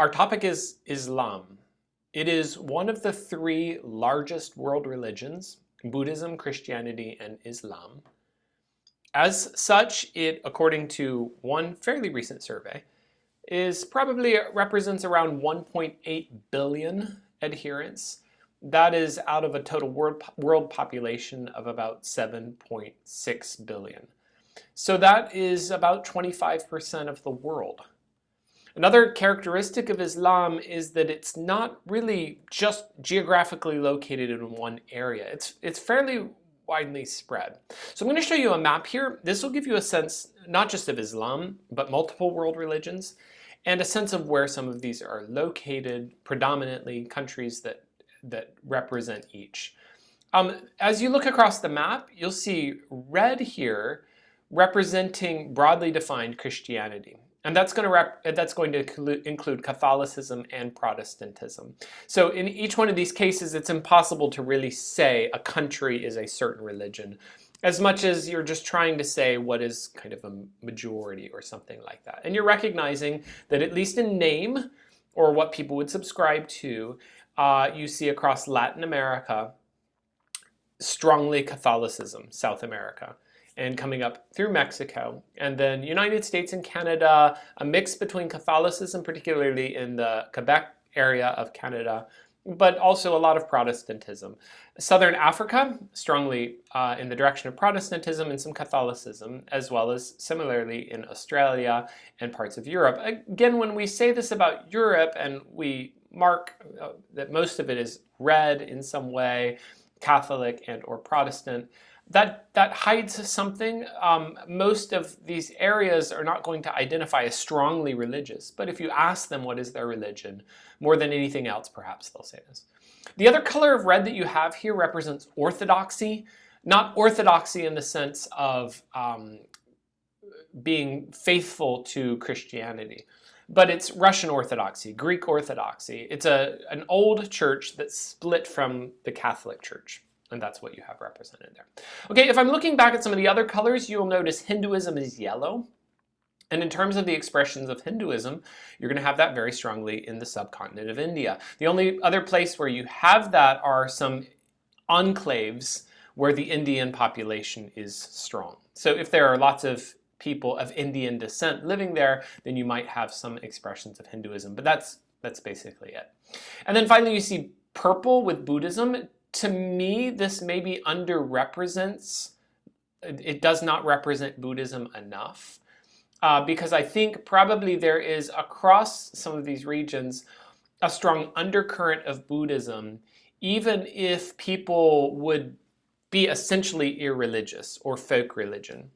Our topic is Islam. It is one of the three largest world religions: Buddhism, Christianity, and Islam. As such, it, according to one fairly recent survey, probably represents around 1.8 billion adherents. That is out of a total world population of about 7.6 billion. So that is about 25% of the world. Another characteristic of Islam is that it's not really just geographically located in one area. It's fairly widely spread. So I'm going to show you a map here. This will give you a sense not just of Islam, but multiple world religions, and a sense of where some of these are located, predominantly countries that represent each. As you look across the map, you'll see red here representing broadly defined Christianity. And that's going to include Catholicism and Protestantism. So in each one of these cases, it's impossible to really say a country is a certain religion, as much as you're just trying to say what is kind of a majority or something like that. And you're recognizing that at least in name, or what people would subscribe to, you see across Latin America, strongly Catholicism, South America, and coming up through Mexico. And then United States and Canada, a mix between Catholicism, particularly in the Quebec area of Canada, but also a lot of Protestantism. Southern Africa, strongly in the direction of Protestantism and some Catholicism, as well as similarly in Australia and parts of Europe. Again, when we say this about Europe and we mark that most of it is red in some way, Catholic and or Protestant, that hides something. Most of these areas are not going to identify as strongly religious, but if you ask them what is their religion, more than anything else, perhaps they'll say this. The other color of red that you have here represents orthodoxy, not orthodoxy in the sense of being faithful to Christianity, but it's Russian Orthodoxy, Greek Orthodoxy. It's an old church that split from the Catholic Church. And that's what you have represented there. Okay, if I'm looking back at some of the other colors, you'll notice Hinduism is yellow. And in terms of the expressions of Hinduism, you're going to have that very strongly in the subcontinent of India. The only other place where you have that are some enclaves where the Indian population is strong. So if there are lots of people of Indian descent living there, then you might have some expressions of Hinduism. But that's basically it. And then finally, you see purple with Buddhism. To me, this maybe underrepresents, it does not represent Buddhism enough, because I think probably there is, across some of these regions, a strong undercurrent of Buddhism, even if people would be essentially irreligious or folk religion.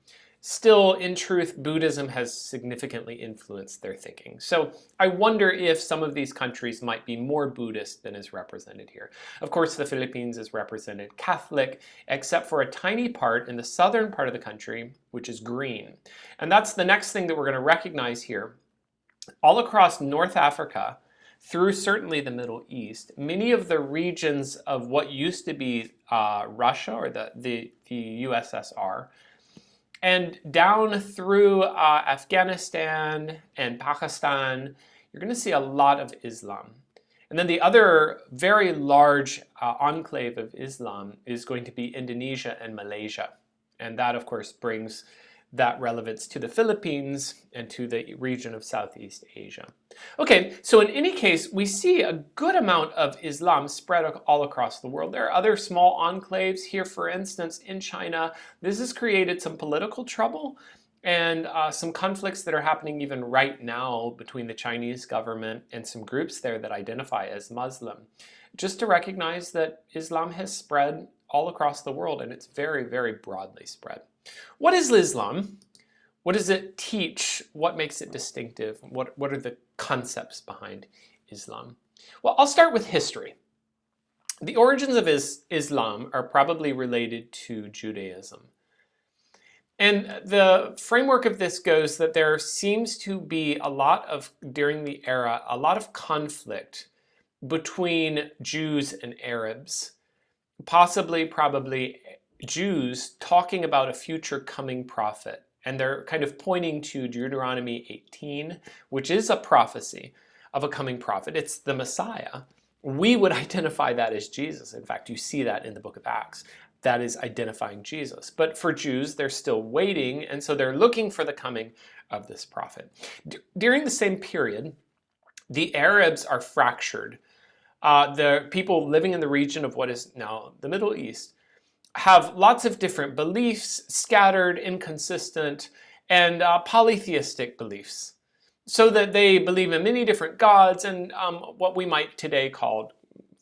Still, in truth, Buddhism has significantly influenced their thinking. So I wonder if some of these countries might be more Buddhist than is represented here. Of course, the Philippines is represented Catholic, except for a tiny part in the southern part of the country, which is green. And that's the next thing that we're going to recognize here. All across North Africa, through certainly the Middle East, many of the regions of what used to be Russia or the USSR, and down through Afghanistan and Pakistan, you're going to see a lot of Islam. And then the other very large enclave of Islam is going to be Indonesia and Malaysia. And that, of course, brings that relevance to the Philippines and to the region of Southeast Asia. Okay, so in any case, we see a good amount of Islam spread all across the world. There are other small enclaves here, for instance, in China. This has created some political trouble and some conflicts that are happening even right now between the Chinese government and some groups there that identify as Muslim. Just to recognize that Islam has spread all across the world, and it's very, very broadly spread. What is Islam? What does it teach? What makes it distinctive? What are the concepts behind Islam? Well, I'll start with history. The origins of Islam are probably related to Judaism. And the framework of this goes that there seems to be during the era, a lot of conflict between Jews and Arabs, probably Jews talking about a future coming prophet. And they're kind of pointing to Deuteronomy 18, which is a prophecy of a coming prophet. It's the Messiah. We would identify that as Jesus. In fact, you see that in the book of Acts. That is identifying Jesus. But for Jews, they're still waiting, and so they're looking for the coming of this prophet. During the same period, the Arabs are fractured. The people living in the region of what is now the Middle East have lots of different beliefs, scattered, inconsistent, and polytheistic beliefs. So that they believe in many different gods and what we might today call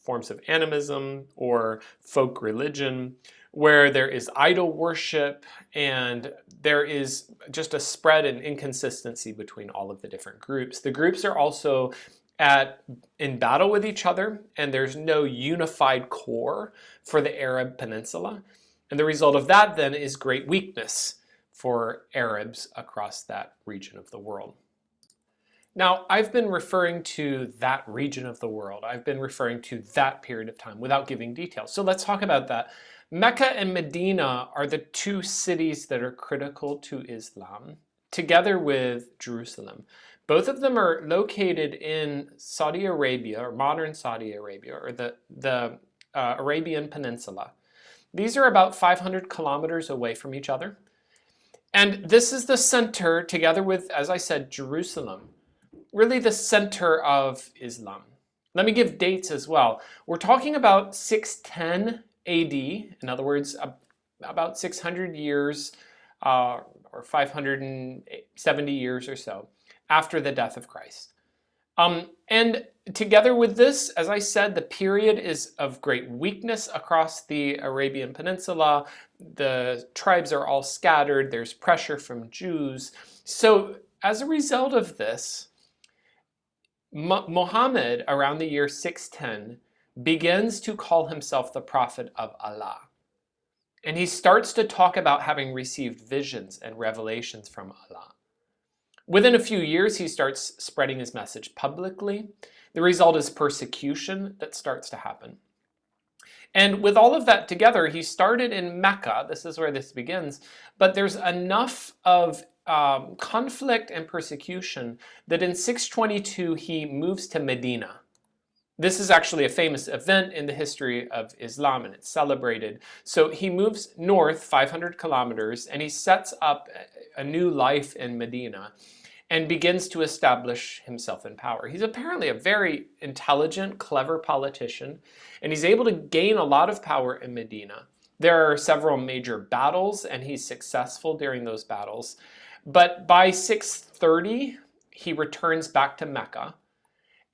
forms of animism or folk religion, where there is idol worship and there is just a spread and inconsistency between all of the different groups. The groups are also in battle with each other, and there's no unified core for the Arab Peninsula. And the result of that then is great weakness for Arabs across that region of the world. Now, I've been referring to that region of the world. I've been referring to that period of time without giving details. So let's talk about that. Mecca and Medina are the two cities that are critical to Islam, together with Jerusalem. Both of them are located in Saudi Arabia, or modern Saudi Arabia, or the Arabian Peninsula. These are about 500 kilometers away from each other. And this is the center, together with, as I said, Jerusalem, really the center of Islam. Let me give dates as well. We're talking about 610 AD, in other words, about 600 years or 570 years or so after the death of Christ. And together with this, as I said, the period is of great weakness across the Arabian Peninsula. The tribes are all scattered. There's pressure from Jews. So as a result of this, Muhammad, around the year 610, begins to call himself the prophet of Allah. And he starts to talk about having received visions and revelations from Allah. Within a few years, he starts spreading his message publicly. The result is persecution that starts to happen. And with all of that together, he started in Mecca. This is where this begins. But there's enough of conflict and persecution that in 622 he moves to Medina. This is actually a famous event in the history of Islam, and it's celebrated. So he moves north 500 kilometers and he sets up a new life in Medina and begins to establish himself in power. He's apparently a very intelligent, clever politician, and he's able to gain a lot of power in Medina. There are several major battles, and he's successful during those battles. But by 630, he returns back to Mecca,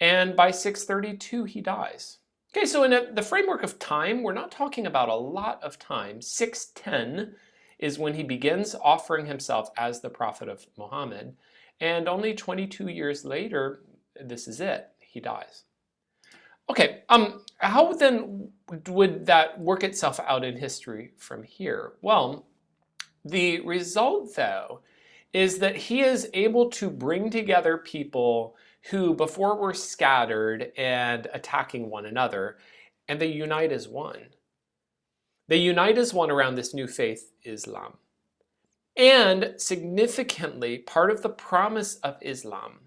and by 632, he dies. Okay, so in the framework of time, we're not talking about a lot of time. 610 is when he begins offering himself as the prophet of Muhammad, and only 22 years later, this is it, he dies. Okay, how then would that work itself out in history from here? Well, the result, though, is that he is able to bring together people who before were scattered and attacking one another, and they unite as one. They unite as one around this new faith, Islam. And significantly, part of the promise of Islam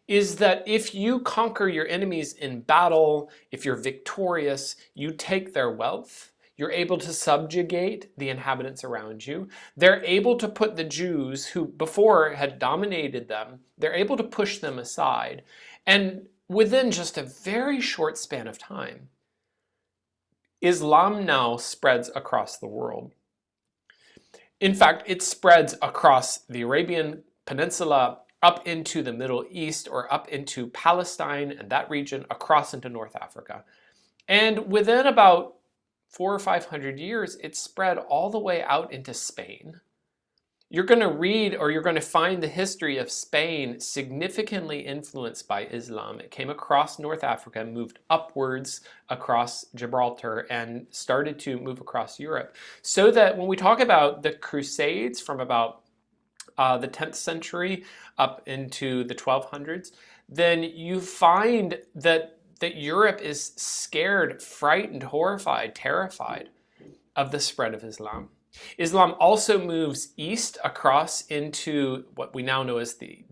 is that if you conquer your enemies in battle, if you're victorious, you take their wealth, you're able to subjugate the inhabitants around you. They're able to put the Jews who before had dominated them, they're able to push them aside. And within just a very short span of time, Islam now spreads across the world. In fact, it spreads across the Arabian Peninsula, up into the Middle East, or up into Palestine and that region, across into North Africa. And within about 400 or 500 years, it spread all the way out into Spain. You're going to read, or you're going to find the history of Spain significantly influenced by Islam. It came across North Africa, moved upwards across Gibraltar, and started to move across Europe. So that when we talk about the Crusades from about the 10th century up into the 1200s, then you find that Europe is scared, frightened, horrified, terrified of the spread of Islam. Islam also moves east across into what we now know as the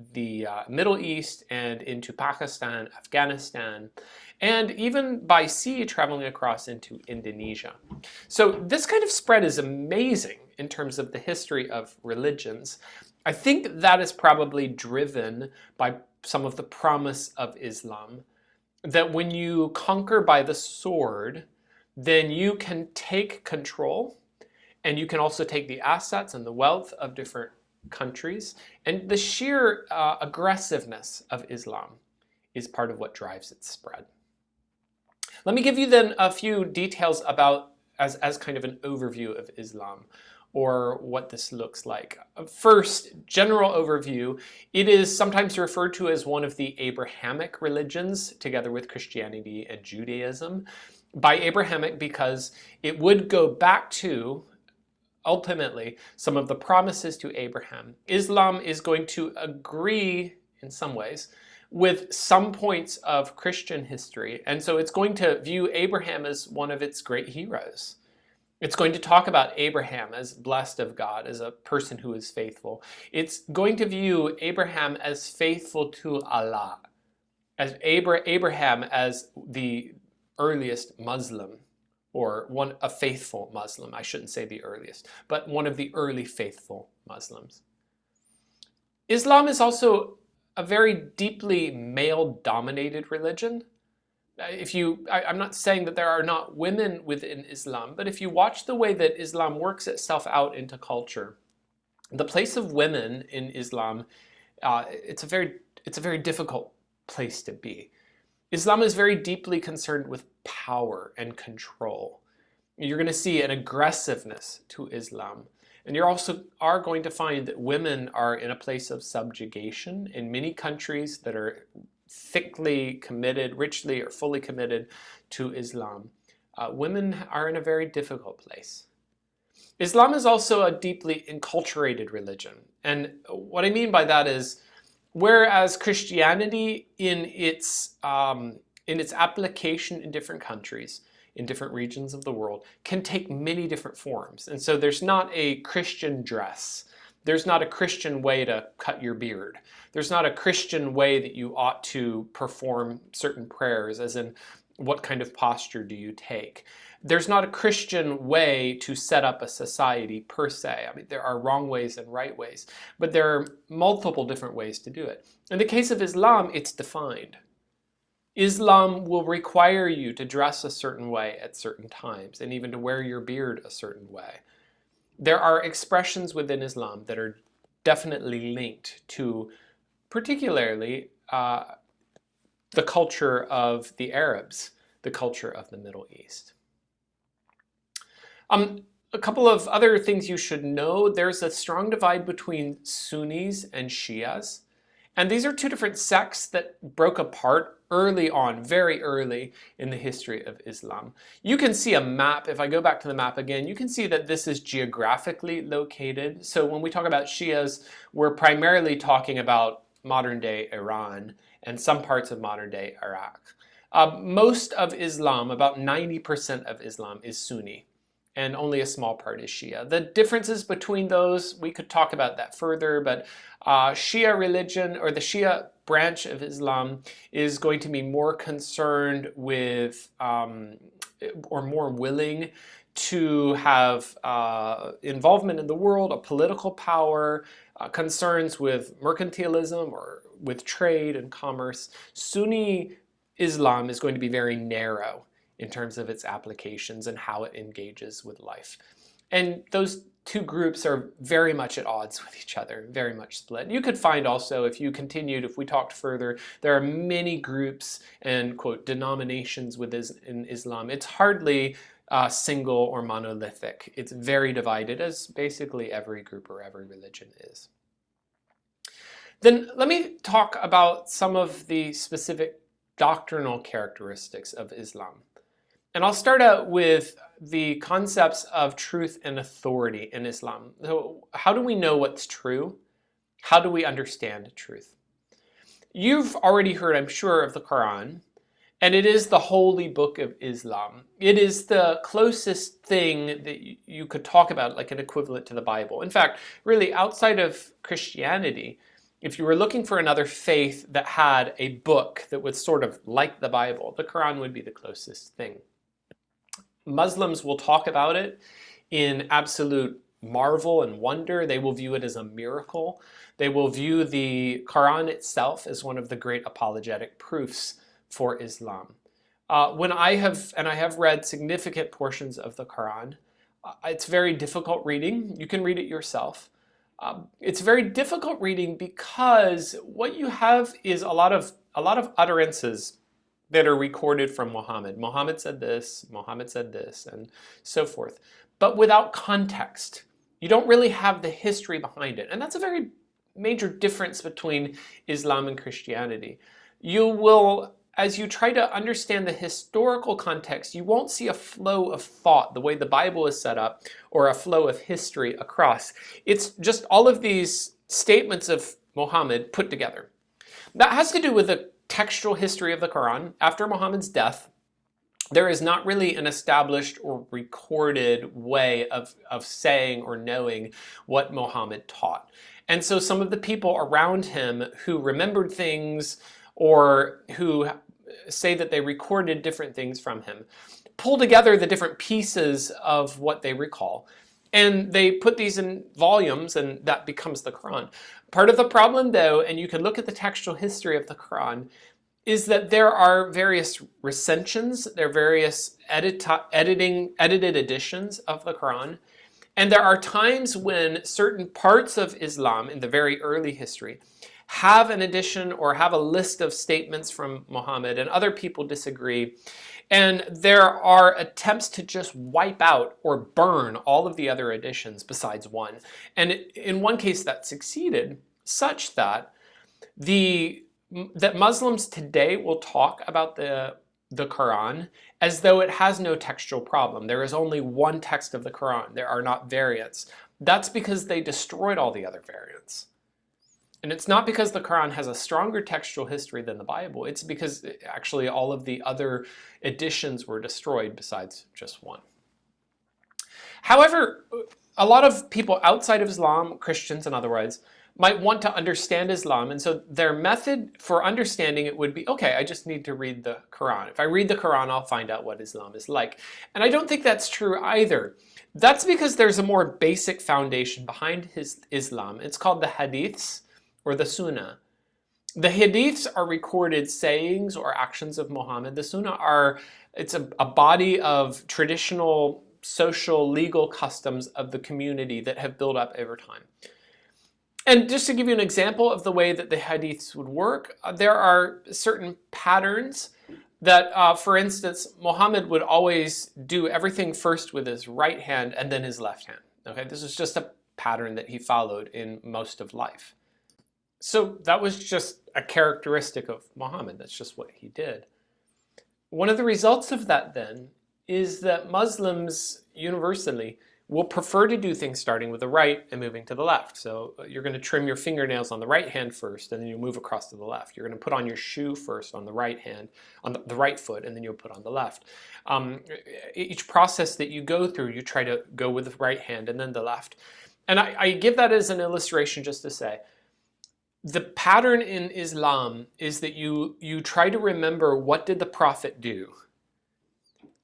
Middle East and into Pakistan, Afghanistan, and even by sea traveling across into Indonesia. So this kind of spread is amazing in terms of the history of religions. I think that is probably driven by some of the promise of Islam, that when you conquer by the sword, then you can take control and you can also take the assets and the wealth of different countries. And the sheer aggressiveness of Islam is part of what drives its spread. Let me give you then a few details about, as kind of an overview of Islam, or what this looks like. First, general overview, it is sometimes referred to as one of the Abrahamic religions, together with Christianity and Judaism. By Abrahamic because it would go back to, ultimately, some of the promises to Abraham. Islam is going to agree, in some ways, with some points of Christian history, and so it's going to view Abraham as one of its great heroes. It's going to talk about Abraham as blessed of God, as a person who is faithful. It's going to view Abraham as faithful to Allah, as Abraham as the earliest Muslim, or a faithful Muslim. I shouldn't say the earliest, but one of the early faithful Muslims. Islam is also a very deeply male-dominated religion. I'm not saying that there are not women within Islam, but if you watch the way that Islam works itself out into culture, the place of women in Islam, it's a very difficult place to be. Islam is very deeply concerned with power and control. You're going to see an aggressiveness to Islam. And you also are going to find that women are in a place of subjugation in many countries that are thickly committed, richly or fully committed to Islam. Women are in a very difficult place. Islam is also a deeply enculturated religion. And what I mean by that is, whereas Christianity in its application in different countries, in different regions of the world, can take many different forms. And so there's not a Christian dress. There's not a Christian way to cut your beard. There's not a Christian way that you ought to perform certain prayers, as in what kind of posture do you take. There's not a Christian way to set up a society per se. I mean, there are wrong ways and right ways, but there are multiple different ways to do it. In the case of Islam, it's defined. Islam will require you to dress a certain way at certain times, and even to wear your beard a certain way. There are expressions within Islam that are definitely linked to, particularly, the culture of the Arabs, the culture of the Middle East. A couple of other things you should know. There's a strong divide between Sunnis and Shias. And these are two different sects that broke apart early on, very early in the history of Islam. You can see a map. If I go back to the map again, you can see that this is geographically located. So when we talk about Shias, we're primarily talking about modern-day Iran and some parts of modern-day Iraq. Most of Islam, about 90% of Islam, is Sunni, and only a small part is Shia. The differences between those, we could talk about that further, but Shia religion, or the Shia branch of Islam, is going to be more concerned with, or more willing to have involvement in the world, a political power, concerns with mercantilism or with trade and commerce. Sunni Islam is going to be very narrow in terms of its applications and how it engages with life. And those two groups are very much at odds with each other, very much split. You could find also, if you continued, if we talked further, there are many groups and, quote, denominations within Islam. It's hardly single or monolithic. It's very divided, as basically every group or every religion is. Then let me talk about some of the specific doctrinal characteristics of Islam. And I'll start out with the concepts of truth and authority in Islam. So how do we know what's true? How do we understand truth? You've already heard, I'm sure, of the Quran. And it is the holy book of Islam. It is the closest thing that you could talk about, like an equivalent to the Bible. In fact, really, outside of Christianity, if you were looking for another faith that had a book that was sort of like the Bible, the Quran would be the closest thing. Muslims will talk about it in absolute marvel and wonder. They will view it as a miracle. They will view the Quran itself as one of the great apologetic proofs for Islam. When I have read significant portions of the Quran, it's very difficult reading. You can read it yourself. It's very difficult reading because what you have is a lot of utterances that are recorded from Muhammad. Muhammad said this, and so forth, but without context. You don't really have the history behind it, and that's a very major difference between Islam and Christianity. You will, as you try to understand the historical context, you won't see a flow of thought the way the Bible is set up, or a flow of history across. It's just all of these statements of Muhammad put together. That has to do with the textual history of the Quran. After Muhammad's death, there is not really an established or recorded way of saying or knowing what Muhammad taught. And so some of the people around him who remembered things or who say that they recorded different things from him pull together the different pieces of what they recall, and they put these in volumes, and that becomes the Quran. Part of the problem, though, and you can look at the textual history of the Quran, is that there are various recensions, there are various edited editions of the Quran, and there are times when certain parts of Islam in the very early history have an edition or have a list of statements from Muhammad, and other people disagree. And there are attempts to just wipe out or burn all of the other editions besides one. And in one case that succeeded, such that Muslims today will talk about the Quran as though it has no textual problem. There is only one text of the Quran. There are not variants. That's because they destroyed all the other variants. And it's not because the Quran has a stronger textual history than the Bible. It's because actually all of the other editions were destroyed besides just one. However, a lot of people outside of Islam, Christians and otherwise, might want to understand Islam. And so their method for understanding it would be, okay, I just need to read the Quran. If I read the Quran, I'll find out what Islam is like. And I don't think that's true either. That's because there's a more basic foundation behind Islam. It's called the Hadiths, or the Sunnah. The Hadiths are recorded sayings or actions of Muhammad. The Sunnah it's a body of traditional, social, legal customs of the community that have built up over time. And just to give you an example of the way that the Hadiths would work, there are certain patterns that, for instance, Muhammad would always do everything first with his right hand and then his left hand. Okay, this is just a pattern that he followed in most of life. So that was just a characteristic of Muhammad. That's just what he did. One of the results of that then is that Muslims universally will prefer to do things starting with the right and moving to the left. So you're going to trim your fingernails on the right hand first, and then you'll move across to the left. You're going to put on your shoe first on the right hand, on the right foot, and then you'll put on the left. Each process that you go through, you try to go with the right hand and then the left. And I give that as an illustration just to say, the pattern in Islam is that you try to remember, what did the Prophet do?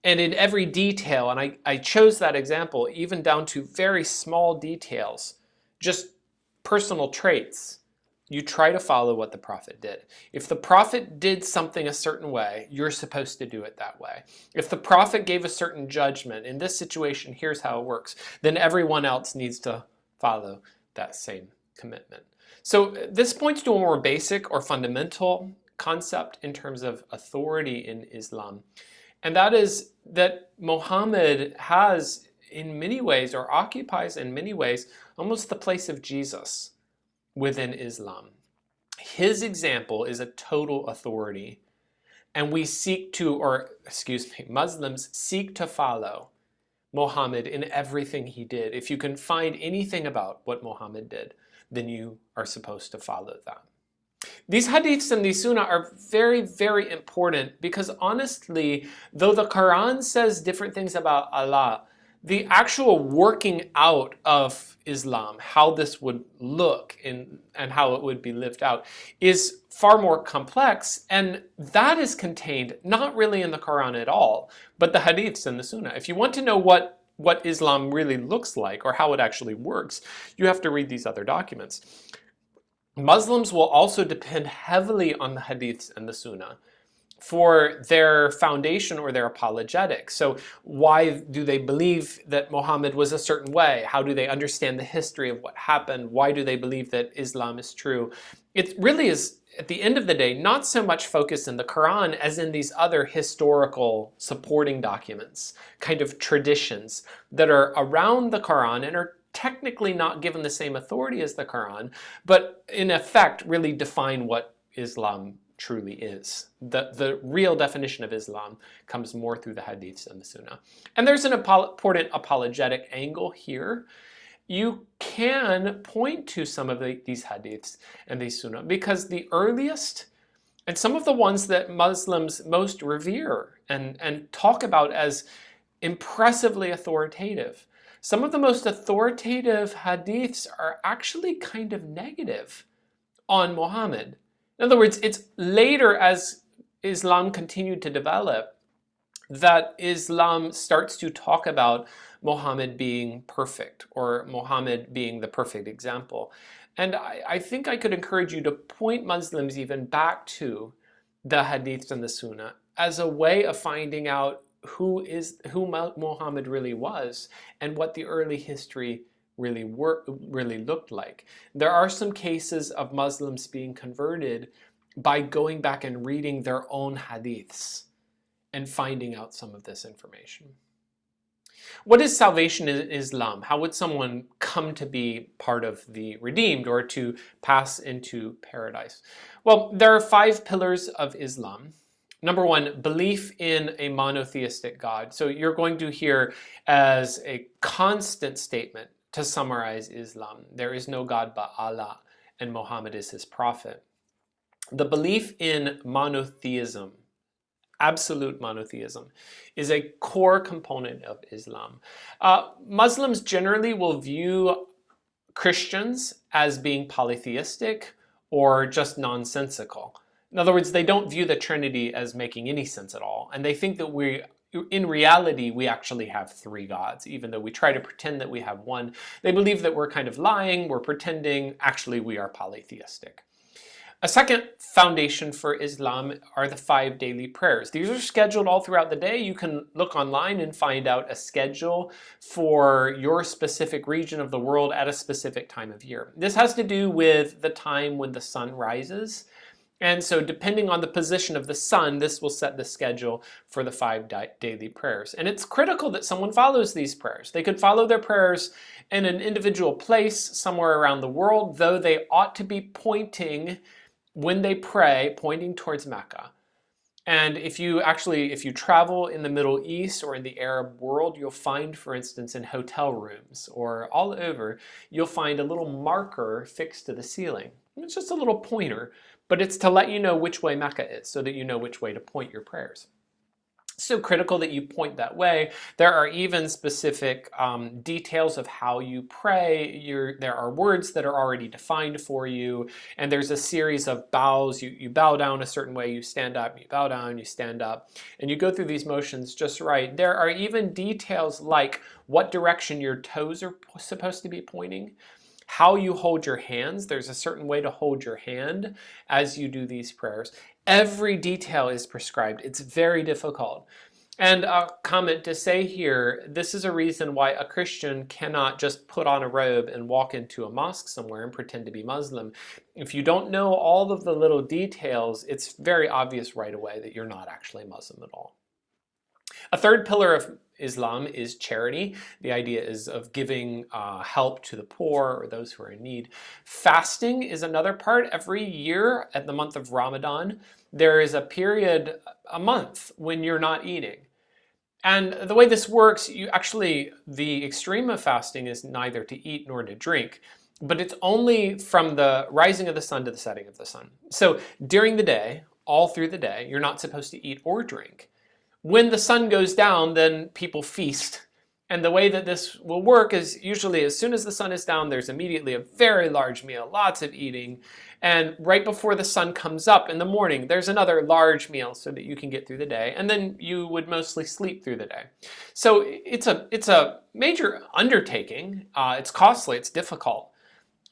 And in every detail, and I chose that example even down to very small details, just personal traits, you try to follow what the Prophet did. If the Prophet did something a certain way, you're supposed to do it that way. If the Prophet gave a certain judgment, in this situation, here's how it works, then everyone else needs to follow that same commitment. So this points to a more basic or fundamental concept in terms of authority in Islam. And that is that Muhammad has, in many ways, or occupies in many ways, almost the place of Jesus within Islam. His example is a total authority. And we seek to, or excuse me, Muslims seek to follow Muhammad in everything he did. If you can find anything about what Muhammad did, then you are supposed to follow that. These hadiths and these sunnah are very, very important because honestly, though the Quran says different things about Allah, the actual working out of Islam, how this would look and how it would be lived out, is far more complex, and that is contained not really in the Quran at all, but the hadiths and the sunnah. If you want to know what Islam really looks like or how it actually works, you have to read these other documents. Muslims will also depend heavily on the hadiths and the sunnah for their foundation or their apologetics. So why do they believe that Muhammad was a certain way? How do they understand the history of what happened? Why do they believe that Islam is true? It really is, at the end of the day, not so much focused in the Quran as in these other historical supporting documents, kind of traditions that are around the Quran and are technically not given the same authority as the Quran, but in effect really define what Islam truly is. The real definition of Islam comes more through the hadiths and the sunnah. And there's an important apologetic angle here. You can point to some of these hadiths and these sunnah because the earliest and some of the ones that Muslims most revere and talk about as impressively authoritative, some of the most authoritative hadiths are actually kind of negative on Muhammad. In other words, it's later as Islam continued to develop that Islam starts to talk about Muhammad being perfect or Muhammad being the perfect example. And I think I could encourage you to point Muslims even back to the hadiths and the sunnah as a way of finding out who Muhammad really was and what the early history really looked like. There are some cases of Muslims being converted by going back and reading their own hadiths and finding out some of this information. What is salvation in Islam? How would someone come to be part of the redeemed or to pass into paradise? Well, there are 5 pillars of Islam. Number 1, belief in a monotheistic God. So you're going to hear as a constant statement to summarize Islam, there is no God but Allah, and Muhammad is his prophet. The belief in monotheism, absolute monotheism, is a core component of Islam. Muslims generally will view Christians as being polytheistic or just nonsensical. In other words, they don't view the Trinity as making any sense at all, and they think that in reality, we actually have 3 gods, even though we try to pretend that we have one. They believe that we're kind of lying, we're pretending, actually we are polytheistic. A second foundation for Islam are the 5 daily prayers. These are scheduled all throughout the day. You can look online and find out a schedule for your specific region of the world at a specific time of year. This has to do with the time when the sun rises. And so depending on the position of the sun, this will set the schedule for the 5 daily prayers. And it's critical that someone follows these prayers. They could follow their prayers in an individual place somewhere around the world, though they ought to be pointing, when they pray, pointing towards Mecca. And if you travel in the Middle East or in the Arab world, you'll find, for instance, in hotel rooms or all over, you'll find a little marker fixed to the ceiling. It's just a little pointer, but it's to let you know which way Mecca is so that you know which way to point your prayers. So critical that you point that way. There are even specific details of how you pray. There are words that are already defined for you, and there's a series of bows. You bow down a certain way, you stand up, you bow down, you stand up, and you go through these motions just right. There are even details like what direction your toes are supposed to be pointing, how you hold your hands. There's a certain way to hold your hand as you do these prayers. Every detail is prescribed. It's very difficult. And a comment to say here, this is a reason why a Christian cannot just put on a robe and walk into a mosque somewhere and pretend to be Muslim. If you don't know all of the little details, it's very obvious right away that you're not actually Muslim at all. A third pillar of Islam is charity. The idea is of giving help to the poor or those who are in need. Fasting is another part. Every year at the month of Ramadan, there is a period, a month, when you're not eating. And the way this works, the extreme of fasting is neither to eat nor to drink. but it's only from the rising of the sun to the setting of the sun. So during the day, all through the day, you're not supposed to eat or drink. When the sun goes down, then people feast. And the way that this will work is usually as soon as the sun is down, there's immediately a very large meal, lots of eating. And right before the sun comes up in the morning, there's another large meal so that you can get through the day. And then you would mostly sleep through the day. So it's a major undertaking. It's costly, it's difficult.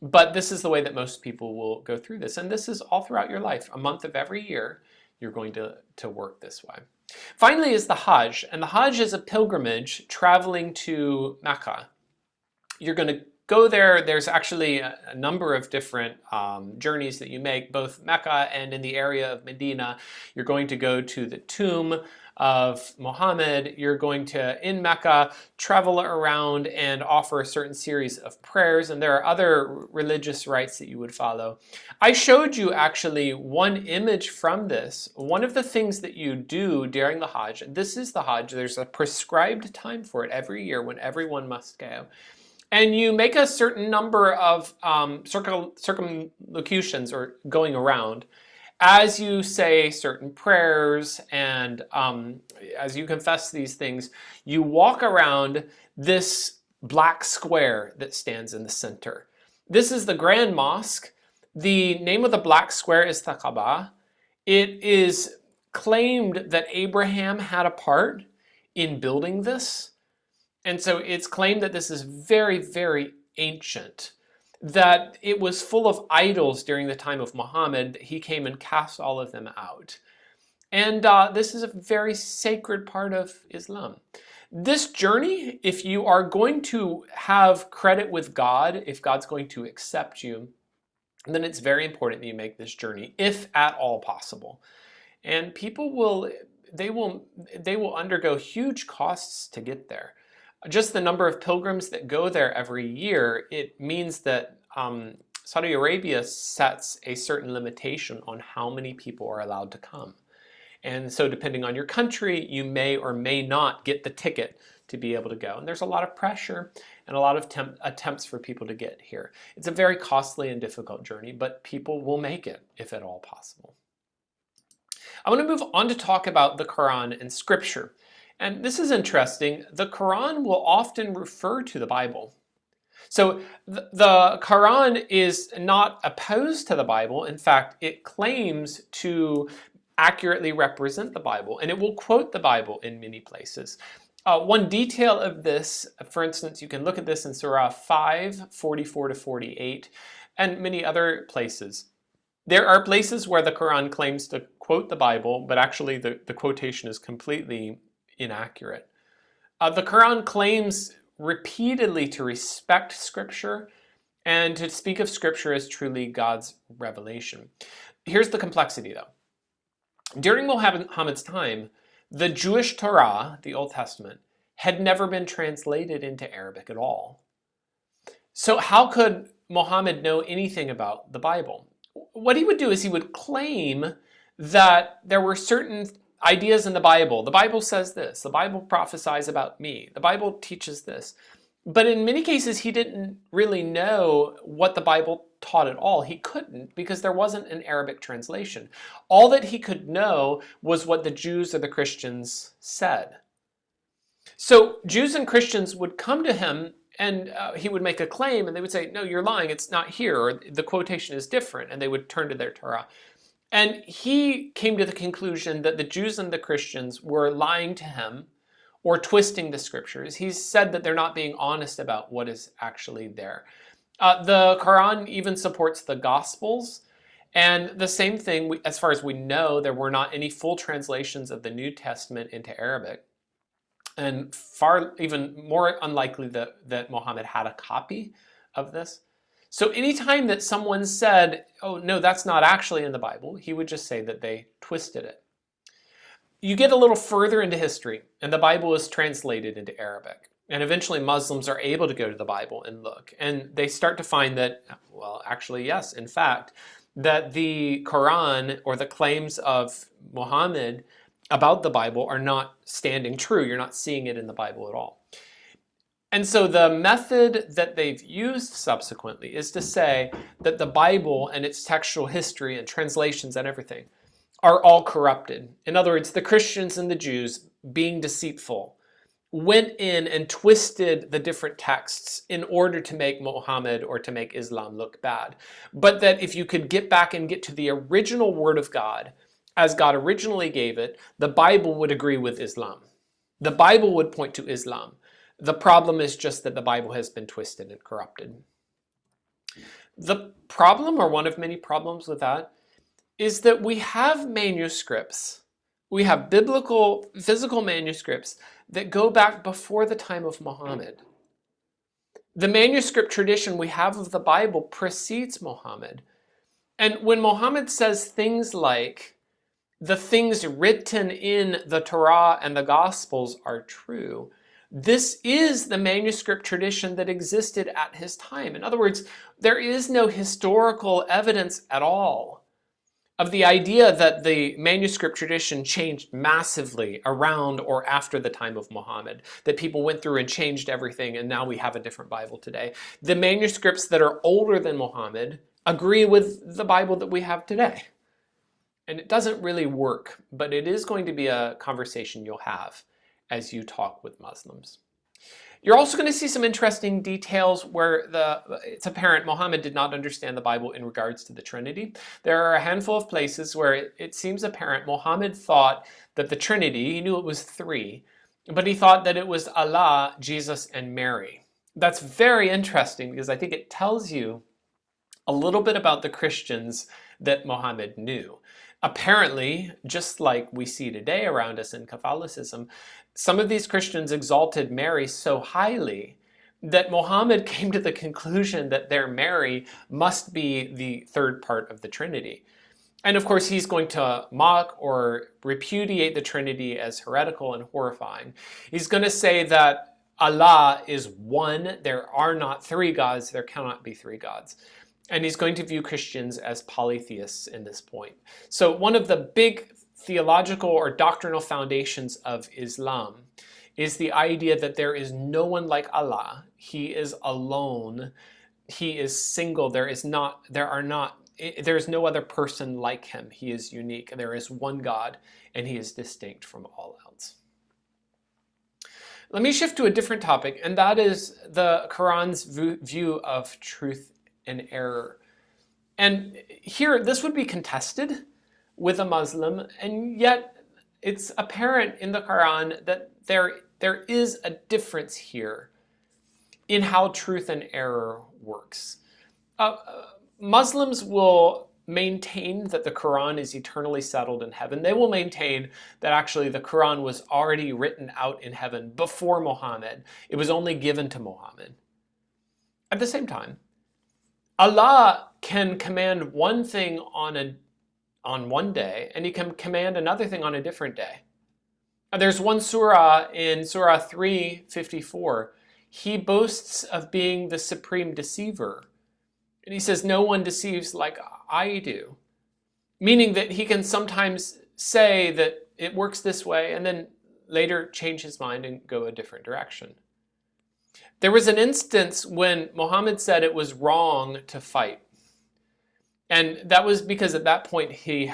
But this is the way that most people will go through this. And this is all throughout your life. A month of every year, you're going to work this way. Finally is the Hajj. And the Hajj is a pilgrimage traveling to Mecca. You're going to go there. There's actually a number of different journeys that you make, both Mecca and in the area of Medina. You're going to go to the tomb of Muhammad. You're going to, in Mecca, travel around and offer a certain series of prayers, and there are other religious rites that you would follow. I showed you actually one image from this. One of the things that you do during the Hajj, this is the Hajj, there's a prescribed time for it every year when everyone must go. And you make a certain number of circumlocutions or going around as you say certain prayers and as you confess these things. You walk around this black square that stands in the center. This is the Grand Mosque. The name of the black square is the Kaaba. It is claimed that Abraham had a part in building this. And so it's claimed that this is very, very ancient, that it was full of idols during the time of Muhammad. He came and cast all of them out. And this is a very sacred part of Islam. This journey, if you are going to have credit with God, if God's going to accept you, then it's very important that you make this journey, if at all possible. And people will undergo huge costs to get there. Just the number of pilgrims that go there every year, it means that Saudi Arabia sets a certain limitation on how many people are allowed to come. And so depending on your country, you may or may not get the ticket to be able to go. And there's a lot of pressure and a lot of attempts for people to get here. It's a very costly and difficult journey, but people will make it if at all possible. I want to move on to talk about the Quran and Scripture. And this is interesting. The Quran will often refer to the Bible. So the Quran is not opposed to the Bible. In fact, it claims to accurately represent the Bible, and it will quote the Bible in many places. One detail of this, for instance, you can look at this in Surah 5, 44 to 48, and many other places. There are places where the Quran claims to quote the Bible, but actually the quotation is completely inaccurate. The Quran claims repeatedly to respect Scripture and to speak of Scripture as truly God's revelation. Here's the complexity, though. During Muhammad's time, the Jewish Torah, the Old Testament, had never been translated into Arabic at all. So how could Muhammad know anything about the Bible? What he would do is he would claim that there were certain ideas in the Bible. The Bible says this. The Bible prophesies about me. The Bible teaches this. But in many cases, he didn't really know what the Bible taught at all. He couldn't because there wasn't an Arabic translation. All that he could know was what the Jews or the Christians said. So Jews and Christians would come to him and he would make a claim and they would say, no, you're lying. It's not here. Or the quotation is different. And they would turn to their Torah. And he came to the conclusion that the Jews and the Christians were lying to him or twisting the Scriptures. He said that they're not being honest about what is actually there. The Quran even supports the Gospels. And the same thing, as far as we know, there were not any full translations of the New Testament into Arabic. And even more unlikely that Muhammad had a copy of this. So anytime that someone said, oh, no, that's not actually in the Bible, he would just say that they twisted it. You get a little further into history, and the Bible is translated into Arabic. And eventually Muslims are able to go to the Bible and look. And they start to find that, well, actually, yes, in fact, that the Quran or the claims of Muhammad about the Bible are not standing true. You're not seeing it in the Bible at all. And so the method that they've used subsequently is to say that the Bible and its textual history and translations and everything are all corrupted. In other words, the Christians and the Jews, being deceitful, went in and twisted the different texts in order to make Muhammad or to make Islam look bad. But that if you could get back and get to the original word of God, as God originally gave it, the Bible would agree with Islam. The Bible would point to Islam. The problem is just that the Bible has been twisted and corrupted. The problem, or one of many problems with that, is that we have manuscripts. We have biblical, physical manuscripts that go back before the time of Muhammad. The manuscript tradition we have of the Bible precedes Muhammad. And when Muhammad says things like, the things written in the Torah and the Gospels are true, this is the manuscript tradition that existed at his time. In other words, there is no historical evidence at all of the idea that the manuscript tradition changed massively around or after the time of Muhammad, that people went through and changed everything and now we have a different Bible today. The manuscripts that are older than Muhammad agree with the Bible that we have today. And it doesn't really work, but it is going to be a conversation you'll have as you talk with Muslims. You're also going to see some interesting details where it's apparent Muhammad did not understand the Bible in regards to the Trinity. There are a handful of places where it seems apparent Muhammad thought that the Trinity, he knew it was three, but he thought that it was Allah, Jesus, and Mary. That's very interesting because I think it tells you a little bit about the Christians that Muhammad knew. Apparently, just like we see today around us in Catholicism, some of these Christians exalted Mary so highly that Muhammad came to the conclusion that their Mary must be the third part of the Trinity. And of course, he's going to mock or repudiate the Trinity as heretical and horrifying. He's going to say that Allah is one, there are not three gods, there cannot be three gods. And he's going to view Christians as polytheists in this point. So one of the big theological or doctrinal foundations of Islam is the idea that there is no one like Allah. He is alone. He is single. There is no other person like him. He is unique. There is one God, and he is distinct from all else. Let me shift to a different topic, and that is the Quran's view of truth and error. And here, this would be contested with a Muslim, and yet it's apparent in the Quran that there is a difference here in how truth and error works. Muslims will maintain that the Quran is eternally settled in heaven. They will maintain that actually the Quran was already written out in heaven before Muhammad. It was only given to Muhammad. At the same time, Allah can command one thing on one day, and he can command another thing on a different day. There's one surah in Surah 3:54. He boasts of being the supreme deceiver. And he says, no one deceives like I do. Meaning that he can sometimes say that it works this way and then later change his mind and go a different direction. There was an instance when Muhammad said it was wrong to fight. And that was because at that point he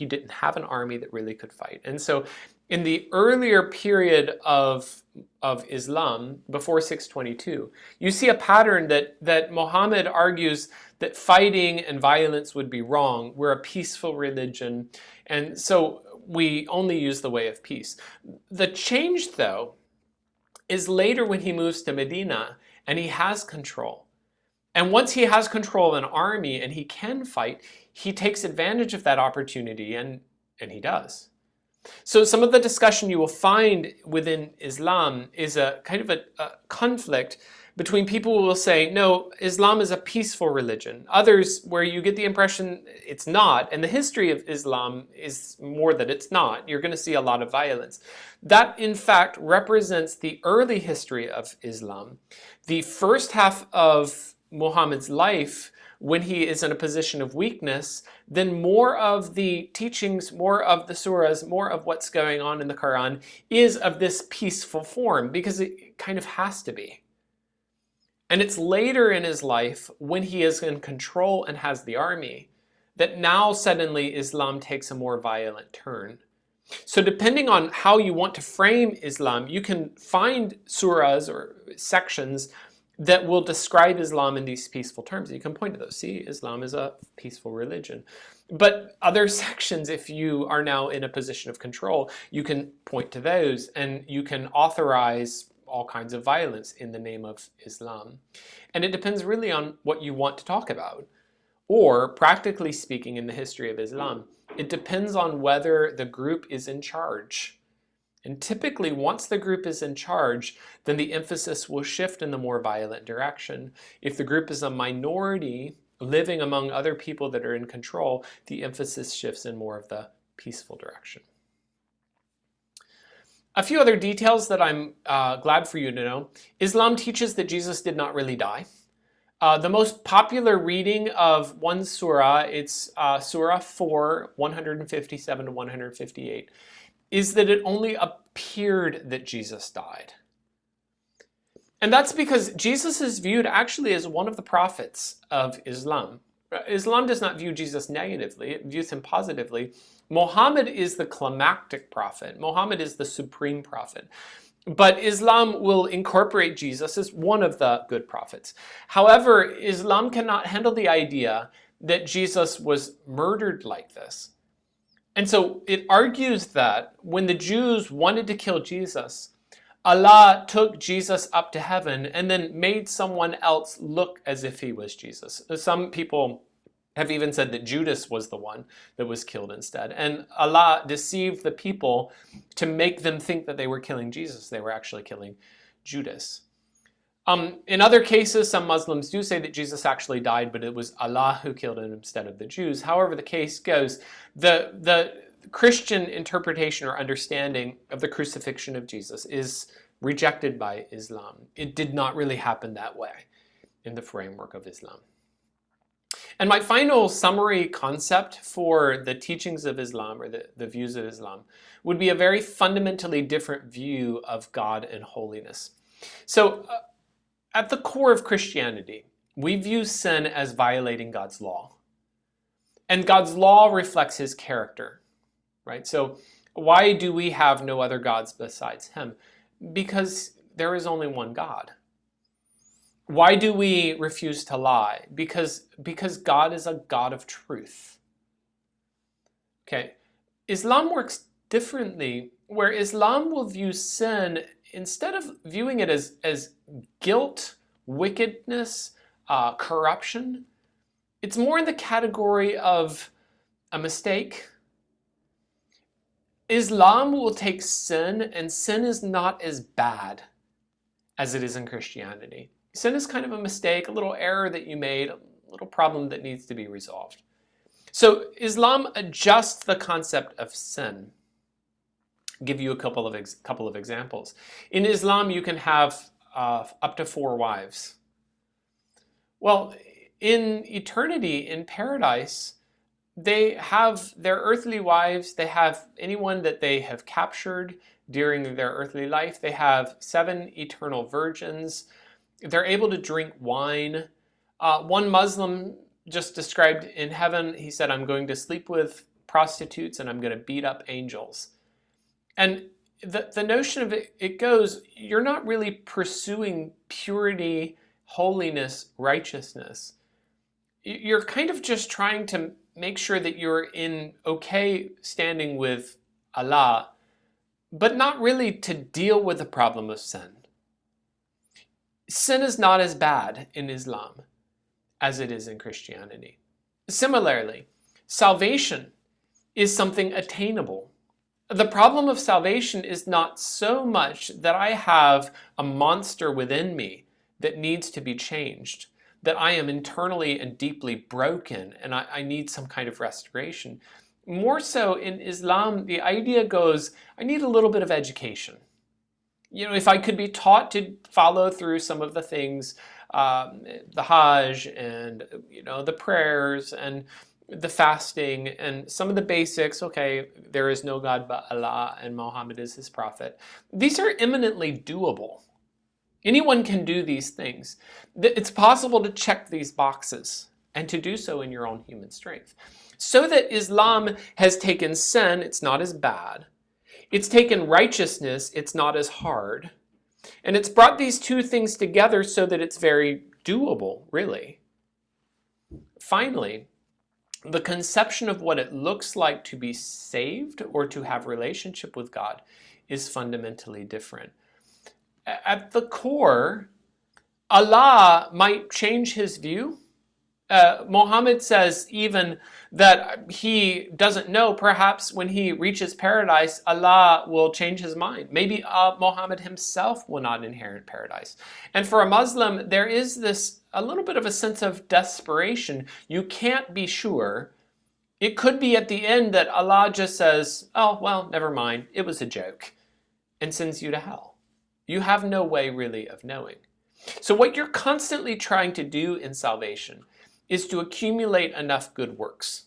didn't have an army that really could fight. And so in the earlier period of Islam, before 622, you see a pattern that Muhammad argues that fighting and violence would be wrong. We're a peaceful religion, and so we only use the way of peace. The change, though, is later when he moves to Medina and he has control. And once he has control of an army and he can fight, he takes advantage of that opportunity, and he does. So some of the discussion you will find within Islam is a kind of a conflict between people who will say, no, Islam is a peaceful religion. Others where you get the impression it's not, and the history of Islam is more that it's not. You're going to see a lot of violence. That, in fact, represents the early history of Islam. The first half of Muhammad's life, when he is in a position of weakness, then more of the teachings, more of the surahs, more of what's going on in the Quran is of this peaceful form, because it kind of has to be. And it's later in his life, when he is in control and has the army, that now suddenly Islam takes a more violent turn. So depending on how you want to frame Islam, you can find surahs or sections that will describe Islam in these peaceful terms. You can point to those. See, Islam is a peaceful religion. But other sections, if you are now in a position of control, you can point to those and you can authorize all kinds of violence in the name of Islam. And it depends really on what you want to talk about. Or, practically speaking, in the history of Islam, it depends on whether the group is in charge. And typically, once the group is in charge, then the emphasis will shift in the more violent direction. If the group is a minority living among other people that are in control, the emphasis shifts in more of the peaceful direction. A few other details that I'm glad for you to know. Islam teaches that Jesus did not really die. The most popular reading of one surah, it's Surah 4, 157 to 158, is that it only appeared that Jesus died. And that's because Jesus is viewed actually as one of the prophets of Islam. Islam does not view Jesus negatively, it views him positively. Muhammad is the climactic prophet. Muhammad is the supreme prophet. But Islam will incorporate Jesus as one of the good prophets. However, Islam cannot handle the idea that Jesus was murdered like this. And so it argues that when the Jews wanted to kill Jesus, Allah took Jesus up to heaven and then made someone else look as if he was Jesus. Some people have even said that Judas was the one that was killed instead. And Allah deceived the people to make them think that they were killing Jesus. They were actually killing Judas. In other cases, some Muslims do say that Jesus actually died, but it was Allah who killed him instead of the Jews. However the case goes, the Christian interpretation or understanding of the crucifixion of Jesus is rejected by Islam. It did not really happen that way in the framework of Islam. And my final summary concept for the teachings of Islam, or the views of Islam, would be a very fundamentally different view of God and holiness. So at the core of Christianity, we view sin as violating God's law. And God's law reflects his character, right? So why do we have no other gods besides him? Because there is only one God. Why do we refuse to lie? Because God is a God of truth. Okay, Islam works differently, where Islam will view sin, instead of viewing it as guilt, wickedness, corruption, it's more in the category of a mistake. Islam will take sin, and sin is not as bad as it is in Christianity. Sin is kind of a mistake, a little error that you made, a little problem that needs to be resolved. So Islam adjusts the concept of sin. I'll give you a couple of examples. In Islam, you can have up to 4 wives. Well, in eternity, in paradise, they have their earthly wives, they have anyone that they have captured during their earthly life. They have 7 eternal virgins. They're able to drink wine. One Muslim just described in heaven, he said, I'm going to sleep with prostitutes and I'm going to beat up angels. And the notion of it goes, you're not really pursuing purity, holiness, righteousness. You're kind of just trying to make sure that you're in okay standing with Allah, but not really to deal with the problem of sin. Sin is not as bad in Islam as it is in Christianity. Similarly, salvation is something attainable. The problem of salvation is not so much that I have a monster within me that needs to be changed, that I am internally and deeply broken and I need some kind of restoration. More so in Islam, the idea goes, I need a little bit of education. You know, if I could be taught to follow through some of the things, the Hajj and, the prayers and the fasting and some of the basics, okay, there is no God but Allah and Muhammad is his prophet. These are eminently doable. Anyone can do these things. It's possible to check these boxes and to do so in your own human strength. So that Islam has taken sin, it's not as bad. It's taken righteousness, it's not as hard. And it's brought these two things together so that it's very doable, really. Finally, the conception of what it looks like to be saved or to have relationship with God is fundamentally different. At the core, Allah might change his view. Muhammad says even that he doesn't know, perhaps when he reaches paradise, Allah will change his mind. Maybe Muhammad himself will not inherit paradise. And for a Muslim, there is this a little bit of a sense of desperation. You can't be sure. It could be at the end that Allah just says, oh, well, never mind, it was a joke, and sends you to hell. You have no way really of knowing. So what you're constantly trying to do in salvation is to accumulate enough good works.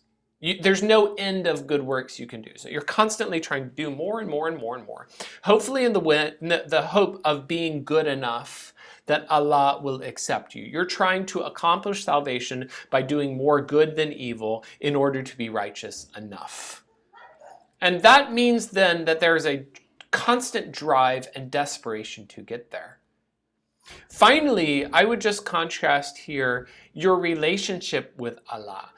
There's no end of good works you can do. So you're constantly trying to do more and more and more and more. Hopefully in the hope of being good enough that Allah will accept you. You're trying to accomplish salvation by doing more good than evil in order to be righteous enough. And that means then that there is a constant drive and desperation to get there. Finally, I would just contrast here your relationship with Allah.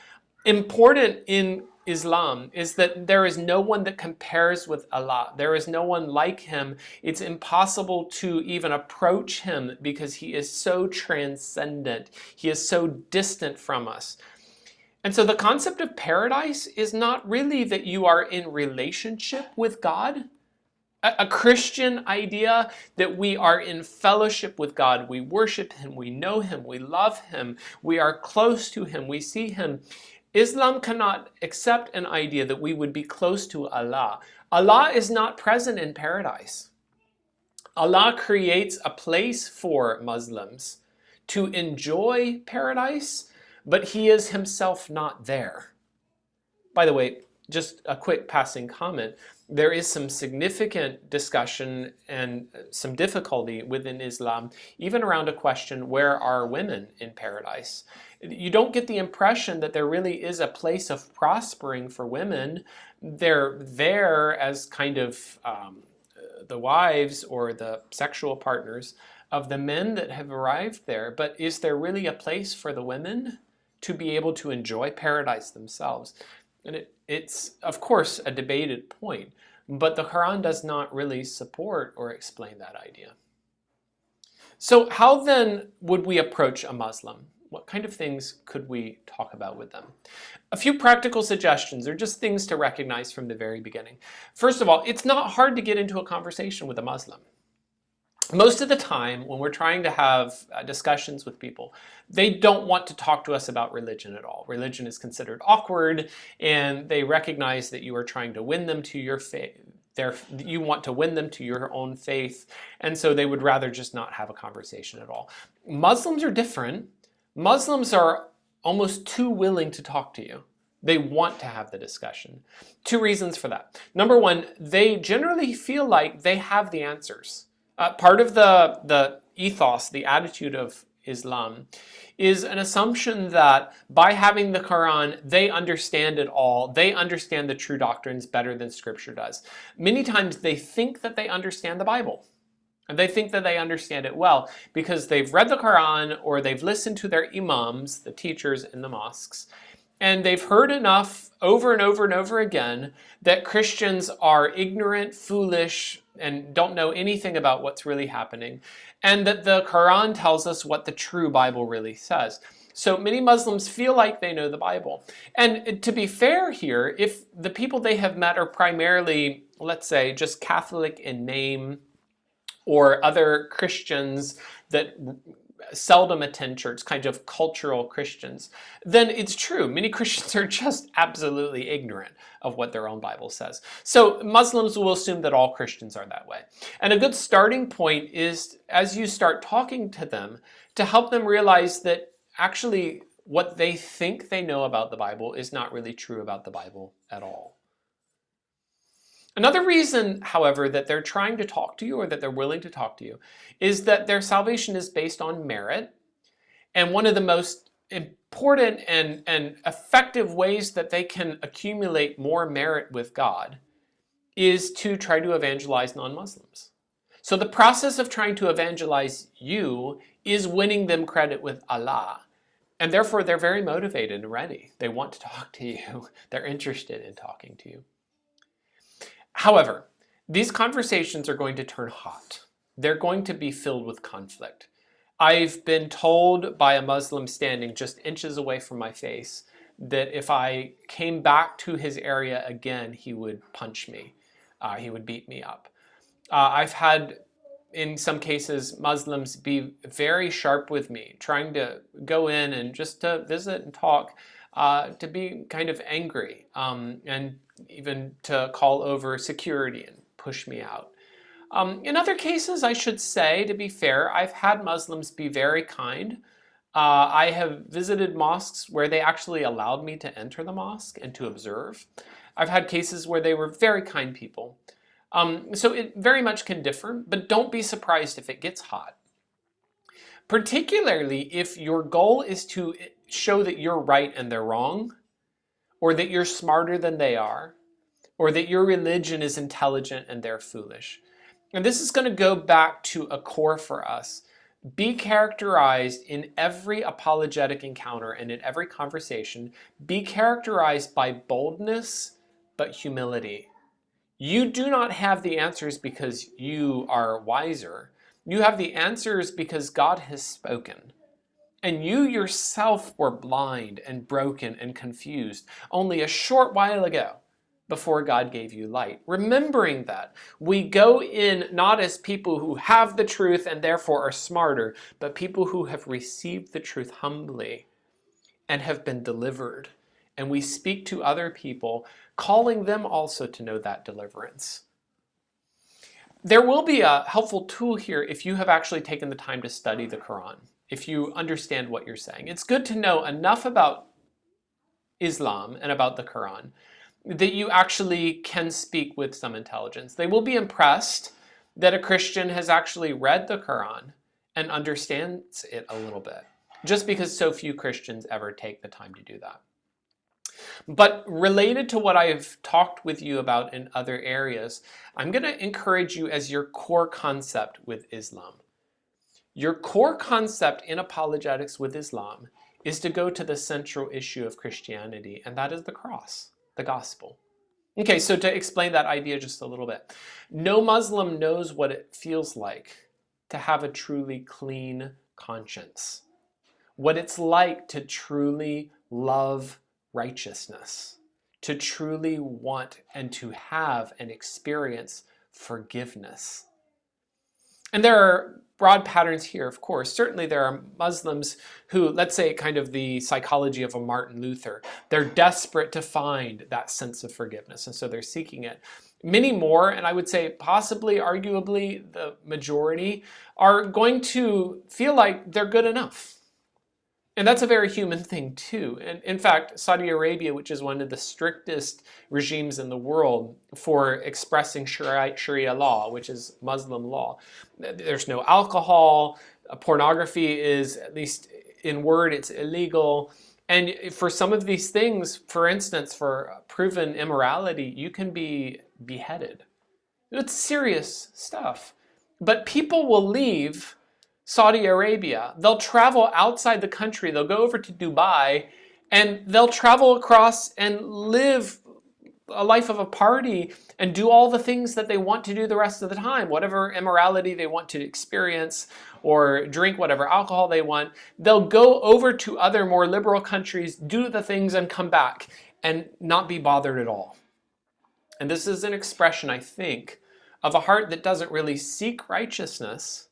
Important in Islam is that there is no one that compares with Allah. There is no one like him. It's impossible to even approach him because he is so transcendent. He is so distant from us. And so the concept of paradise is not really that you are in relationship with God. A Christian idea that we are in fellowship with God, we worship him, we know him, we love him, we are close to him, we see him. Islam cannot accept an idea that we would be close to Allah. Allah is not present in paradise. Allah creates a place for Muslims to enjoy paradise, but he is himself not there. By the way, just a quick passing comment. There is some significant discussion and some difficulty within Islam, even around a question, where are women in paradise? You don't get the impression that there really is a place of prospering for women. They're there as kind of the wives or the sexual partners of the men that have arrived there. But is there really a place for the women to be able to enjoy paradise themselves? And it's, of course, a debated point, but the Quran does not really support or explain that idea. So how then would we approach a Muslim? What kind of things could we talk about with them? A few practical suggestions, or just things to recognize from the very beginning. First of all, it's not hard to get into a conversation with a Muslim. Most of the time, when we're trying to have discussions with people, they don't want to talk to us about religion at all. Religion is considered awkward, and they recognize that you are trying to win them to your faith. You want to win them to your own faith, and so they would rather just not have a conversation at all. Muslims are different. Muslims are almost too willing to talk to you. They want to have the discussion. Two reasons for that. Number one, they generally feel like they have the answers. Part of the ethos, the attitude of Islam, is an assumption that by having the Quran, they understand it all. They understand the true doctrines better than Scripture does. Many times they think that they understand the Bible. And they think that they understand it well because they've read the Quran or they've listened to their imams, the teachers in the mosques, and they've heard enough over and over and over again that Christians are ignorant, foolish, and don't know anything about what's really happening, and that the Quran tells us what the true Bible really says. So many Muslims feel like they know the Bible. And to be fair here, if the people they have met are primarily, let's say, just Catholic in name, or other Christians that seldom attend church, kind of cultural Christians, then it's true. Many Christians are just absolutely ignorant of what their own Bible says. So Muslims will assume that all Christians are that way. And a good starting point is, as you start talking to them, to help them realize that actually what they think they know about the Bible is not really true about the Bible at all. Another reason, however, that they're trying to talk to you or that they're willing to talk to you is that their salvation is based on merit. And one of the most important and effective ways that they can accumulate more merit with God is to try to evangelize non-Muslims. So the process of trying to evangelize you is winning them credit with Allah. And therefore, they're very motivated and ready. They want to talk to you. They're interested in talking to you. However, these conversations are going to turn hot. They're going to be filled with conflict. I've been told by a Muslim standing just inches away from my face that if I came back to his area again, he would punch me. He would beat me up. I've had, in some cases, Muslims be very sharp with me, trying to go in and just to visit and talk, to be kind of angry, and even to call over security and push me out. In other cases, I should say, to be fair, I've had Muslims be very kind. I have visited mosques where they actually allowed me to enter the mosque and to observe. I've had cases where they were very kind people. So it very much can differ, but don't be surprised if it gets hot. Particularly if your goal is to show that you're right and they're wrong, or that you're smarter than they are, or that your religion is intelligent and they're foolish. And this is going to go back to a core for us. Be characterized in every apologetic encounter and in every conversation, be characterized by boldness, but humility. You do not have the answers because you are wiser. You have the answers because God has spoken. And you yourself were blind and broken and confused only a short while ago before God gave you light. Remembering that, we go in not as people who have the truth and therefore are smarter, but people who have received the truth humbly and have been delivered. And we speak to other people, calling them also to know that deliverance. There will be a helpful tool here if you have actually taken the time to study the Quran, if you understand what you're saying. It's good to know enough about Islam and about the Quran that you actually can speak with some intelligence. They will be impressed that a Christian has actually read the Quran and understands it a little bit, just because so few Christians ever take the time to do that. But related to what I've talked with you about in other areas, I'm going to encourage you as your core concept with Islam. Your core concept in apologetics with Islam is to go to the central issue of Christianity, and that is the cross, the gospel. Okay, so to explain that idea just a little bit. No Muslim knows what it feels like to have a truly clean conscience, what it's like to truly love righteousness, to truly want and to have and experience forgiveness. And there are broad patterns here, of course. Certainly there are Muslims who, let's say kind of the psychology of a Martin Luther, they're desperate to find that sense of forgiveness, and so they're seeking it. Many more, and I would say possibly, arguably, the majority, are going to feel like they're good enough. And that's a very human thing too. And in fact, Saudi Arabia, which is one of the strictest regimes in the world for expressing Sharia law, which is Muslim law, there's no alcohol, pornography is, at least in word, it's illegal. And for some of these things, for instance, for proven immorality, you can be beheaded. It's serious stuff. But people will leave Saudi Arabia. They'll travel outside the country. They'll go over to Dubai and they'll travel across and live a life of a party and do all the things that they want to do the rest of the time. Whatever immorality they want to experience or drink whatever alcohol they want, they'll go over to other more liberal countries, do the things and come back and not be bothered at all. And this is an expression, I think, of a heart that doesn't really seek righteousness,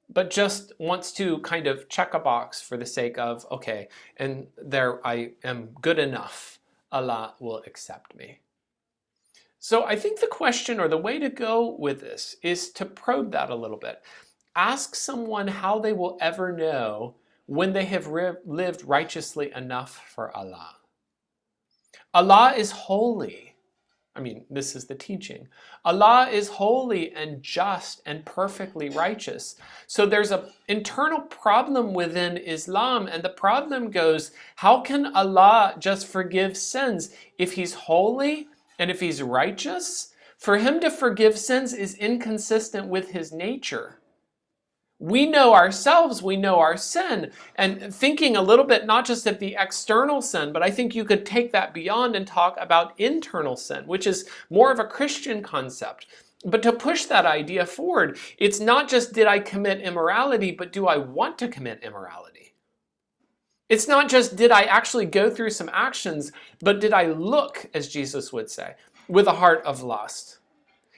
but just wants to kind of check a box for the sake of, okay, and there I am good enough. Allah will accept me. So I think the question or the way to go with this is to probe that a little bit. Ask someone how they will ever know when they have lived righteously enough for Allah. Allah is holy. I mean, this is the teaching. Allah is holy and just and perfectly righteous. So there's an internal problem within Islam, and the problem goes, how can Allah just forgive sins if he's holy and if he's righteous? For him to forgive sins is inconsistent with his nature. We know ourselves, we know our sin, and thinking a little bit not just of the external sin, but I think you could take that beyond and talk about internal sin, which is more of a Christian concept. But to push that idea forward, it's not just did I commit immorality, but do I want to commit immorality? It's not just did I actually go through some actions, but did I look, as Jesus would say, with a heart of lust?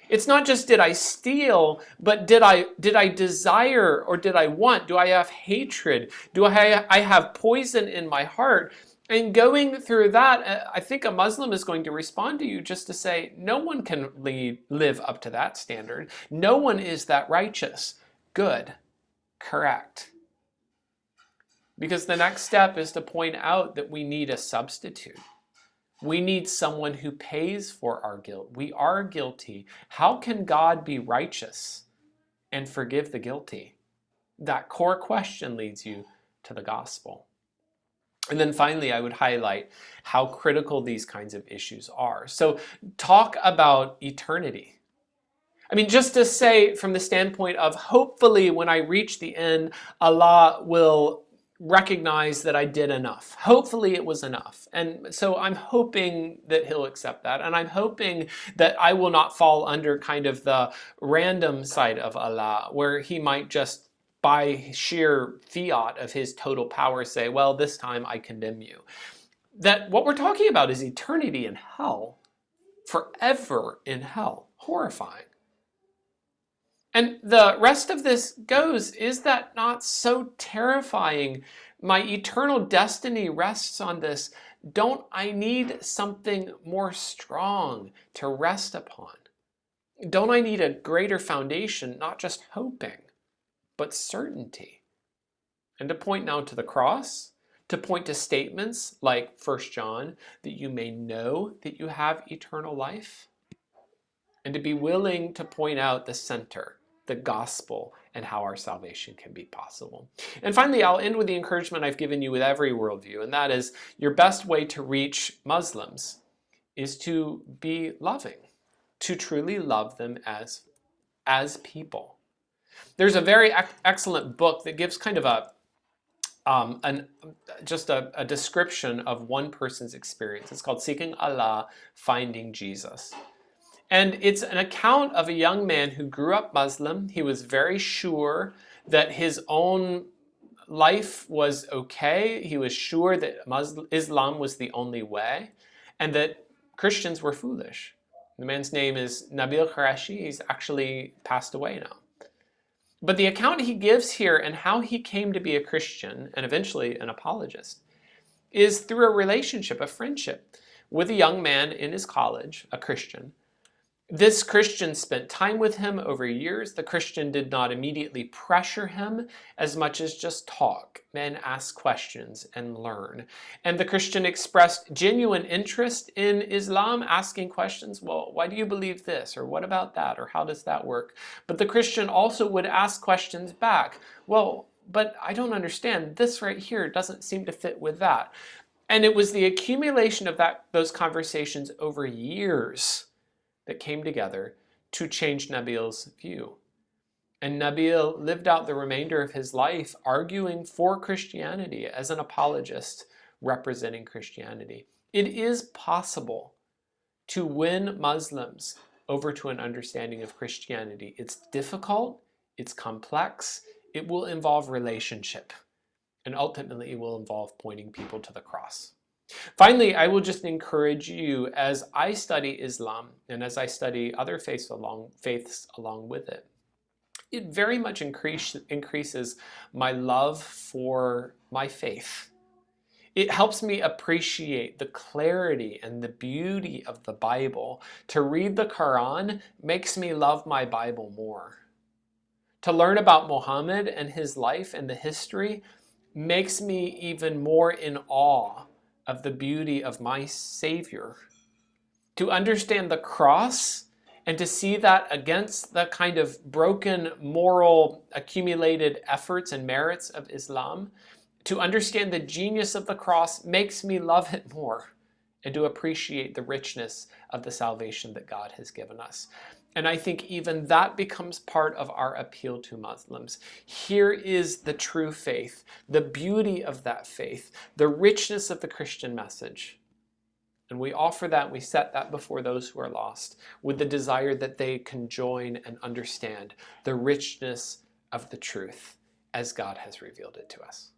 It's not just did I steal, but did I desire or did I want? Do I have hatred? Do I have poison in my heart? And going through that, I think a Muslim is going to respond to you just to say, no one can live up to that standard. No one is that righteous. Good. Correct. Because the next step is to point out that we need a substitute. We need someone who pays for our guilt. We are guilty. How can God be righteous and forgive the guilty? That core question leads you to the gospel. And then finally, I would highlight how critical these kinds of issues are. So talk about eternity. I mean, just to say from the standpoint of hopefully when I reach the end, Allah will recognize that I did enough. Hopefully it was enough. And so I'm hoping that he'll accept that. And I'm hoping that I will not fall under kind of the random side of Allah, where he might just by sheer fiat of his total power say, well, this time I condemn you. That what we're talking about is eternity in hell, forever in hell. Horrifying. And the rest of this goes, is that not so terrifying? My eternal destiny rests on this. Don't I need something more strong to rest upon? Don't I need a greater foundation, not just hoping, but certainty? And to point now to the cross, to point to statements like 1 John, that you may know that you have eternal life, and to be willing to point out the center, the gospel, and how our salvation can be possible. And finally, I'll end with the encouragement I've given you with every worldview, and that is your best way to reach Muslims is to be loving, to truly love them as people. There's a very excellent book that gives kind of a description of one person's experience. It's called Seeking Allah, Finding Jesus. And it's an account of a young man who grew up Muslim. He was very sure that his own life was okay. He was sure that Islam was the only way and that Christians were foolish. The man's name is Nabil Qureshi. He's actually passed away now. But the account he gives here and how he came to be a Christian and eventually an apologist is through a relationship, a friendship with a young man in his college, a Christian. This Christian spent time with him over years. The Christian did not immediately pressure him as much as just talk and ask questions and learn. And the Christian expressed genuine interest in Islam, asking questions. Well, why do you believe this? Or what about that? Or how does that work? But the Christian also would ask questions back. Well, but I don't understand. This right here doesn't seem to fit with that. And it was the accumulation of those conversations over years that came together to change Nabil's view. And Nabil lived out the remainder of his life arguing for Christianity as an apologist representing Christianity. It is possible to win Muslims over to an understanding of Christianity. It's difficult, it's complex, it will involve relationship, and ultimately it will involve pointing people to the cross. Finally, I will just encourage you as I study Islam and as I study other faiths along with it, it very much increases my love for my faith. It helps me appreciate the clarity and the beauty of the Bible. To read the Quran makes me love my Bible more. To learn about Muhammad and his life and the history makes me even more in awe of the beauty of my Savior. to understand the cross and to see that against the kind of broken moral accumulated efforts and merits of Islam, to understand the genius of the cross makes me love it more and to appreciate the richness of the salvation that God has given us. And I think even that becomes part of our appeal to Muslims. Here is the true faith, the beauty of that faith, the richness of the Christian message. And we offer that, we set that before those who are lost with the desire that they can join and understand the richness of the truth as God has revealed it to us.